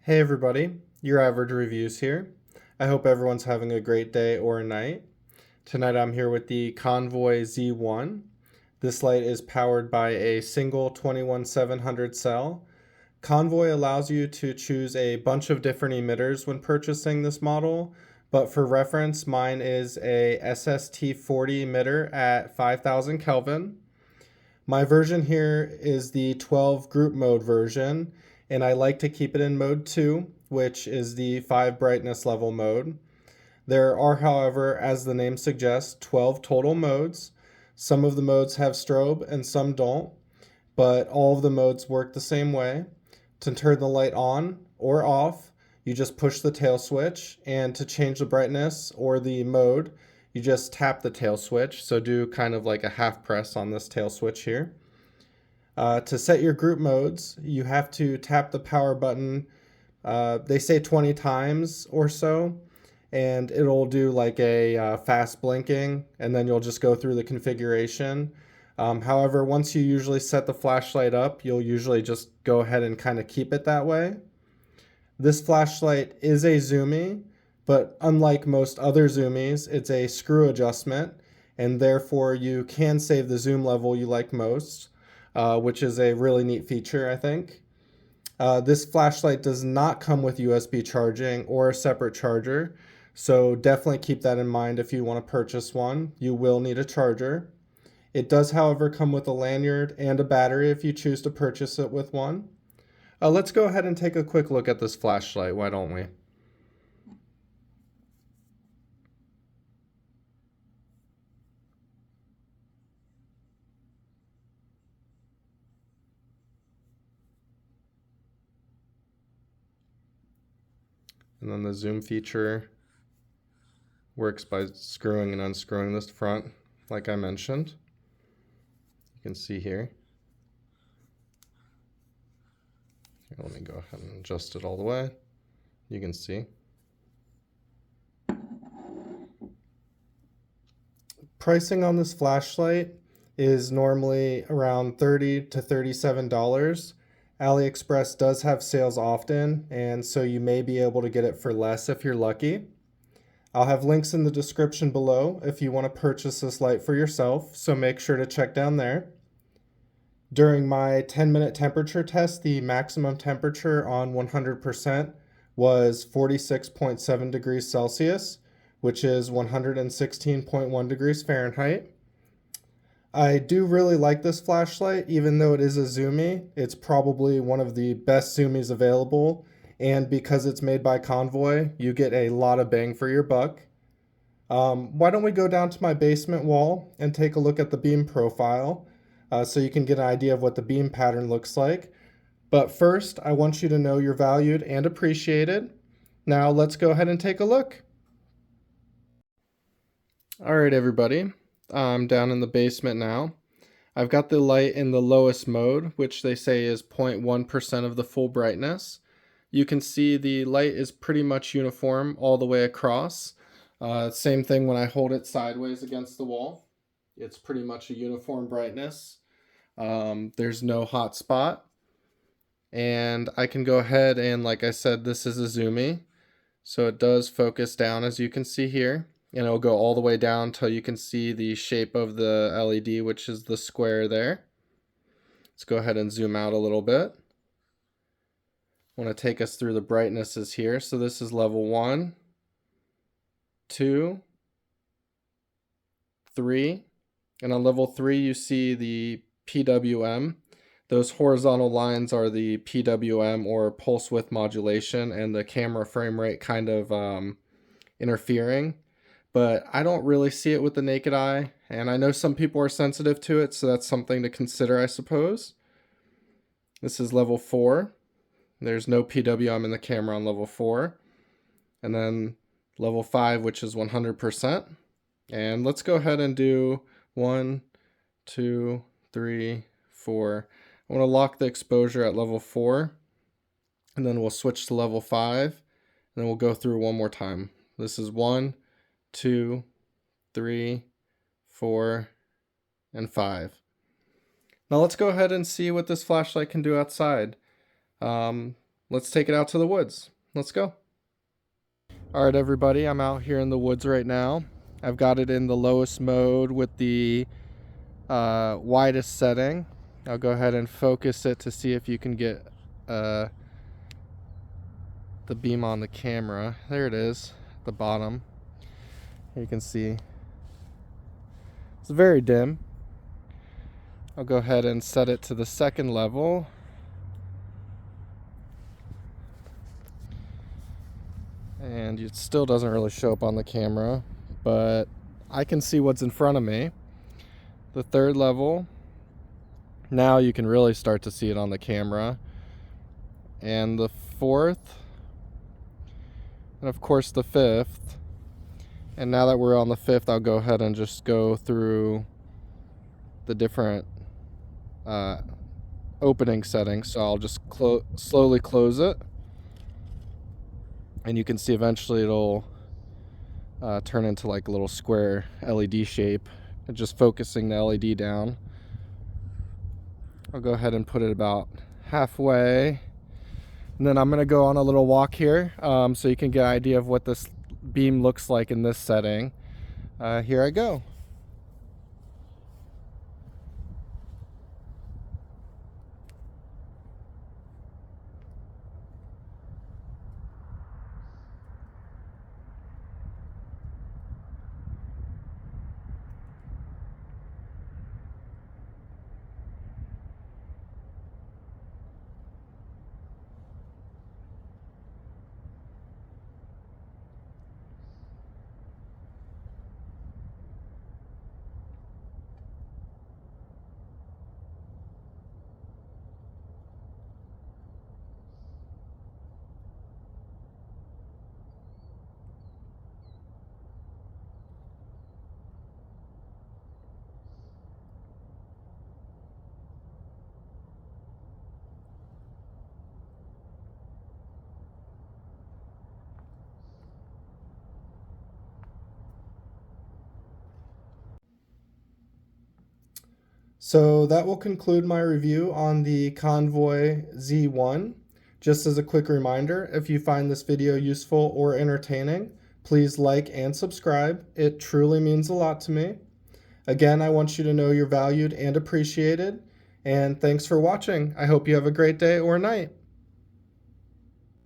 Hey everybody, your average reviews here. I hope everyone's having a great day or night. Tonight I'm here with the Convoy Z1. This light is powered by a single 21700 cell. Convoy allows you to choose a bunch of different emitters when purchasing this model, but for reference, mine is a SST40 emitter at 5000 Kelvin. My version here is the 12 group mode version, and I like to keep it in mode 2, which is the 5 brightness level mode. There are, however, as the name suggests, 12 total modes. Some of the modes have strobe and some don't, but all of the modes work the same way. To turn the light on or off, you just push the tail switch, and to change the brightness or the mode, you just tap the tail switch. So do kind of like a half press on this tail switch here. To set your group modes, you have to tap the power button, they say 20 times or so, and it'll do like a fast blinking, and then you'll just go through the configuration. However, once you usually set the flashlight up, you'll usually just go ahead and kind of keep it that way. This flashlight is a zoomie, but unlike most other zoomies, it's a screw adjustment, and therefore you can save the zoom level you like most, which is a really neat feature, I think. This flashlight does not come with USB charging or a separate charger, so definitely keep that in mind if you want to purchase one. You will need a charger. It does, however, come with a lanyard and a battery if you choose to purchase it with one. Let's go ahead and take a quick look at this flashlight, why don't we? And then the zoom feature works by screwing and unscrewing this front, like I mentioned. You can see here. Here, let me go ahead and adjust it all the way. You can see. Pricing on this flashlight is normally around $30 to $37. AliExpress does have sales often, and so you may be able to get it for less if you're lucky. I'll have links in the description below if you want to purchase this light for yourself, so make sure to check down there. During my 10-minute temperature test, the maximum temperature on 100% was 46.7 degrees Celsius, which is 116.1 degrees Fahrenheit. I do really like this flashlight, even though it is a zoomie. It's probably one of the best zoomies available, and because it's made by Convoy, you get a lot of bang for your buck. Why don't we go down to my basement wall and take a look at the beam profile so you can get an idea of what the beam pattern looks like. But first, I want you to know you're valued and appreciated. Now let's go ahead and take a look. All right, everybody. I'm down in the basement now. I've got the light in the lowest mode, which they say is 0.1% of the full brightness. You can see the light is pretty much uniform all the way across. Same thing when I hold it sideways against the wall. It's pretty much a uniform brightness. There's no hot spot. And I can go ahead and, like I said, this is a zoomie. So it does focus down, as you can see here. And it'll go all the way down till you can see the shape of the LED, which is the square there. Let's go ahead and zoom out a little bit. I want to take us through the brightnesses here. So this is level 1, 2, 3. And on level 3, you see the PWM. Those horizontal lines are the PWM, or pulse width modulation, and the camera frame rate kind of interfering. But I don't really see it with the naked eye, and I know some people are sensitive to it, so that's something to consider, I suppose. This is level 4. There's no PWM in the camera on level 4. And then level 5, which is 100%. And let's go ahead and do 1, 2, 3, 4. I want to lock the exposure at level 4, and then we'll switch to level 5, and then we'll go through one more time. This is 1, 2, 3, 4, and 5. Now let's go ahead and see what this flashlight can do outside. let's take it out to the woods. Let's go. All right, everybody, I'm out here in the woods right now. I've got it in the lowest mode with the widest setting. I'll go ahead and focus it to see if you can get the beam on the camera. There it is, at the bottom. You can see it's very dim. I'll go ahead and set it to the second level. And it still doesn't really show up on the camera, but I can see what's in front of me. The third level, now you can really start to see it on the camera. And the fourth, and of course the fifth. And now that we're on the fifth, I'll go ahead and just go through the different opening settings. So I'll just slowly close it. And you can see eventually it'll turn into like a little square LED shape. And just focusing the LED down. I'll go ahead and put it about halfway. And then I'm going to go on a little walk here so you can get an idea of what this beam looks like in this setting. Here I go. So that will conclude my review on the Convoy Z1. Just as a quick reminder, if you find this video useful or entertaining, please like and subscribe. It truly means a lot to me. Again, I want you to know you're valued and appreciated. And thanks for watching. I hope you have a great day or night.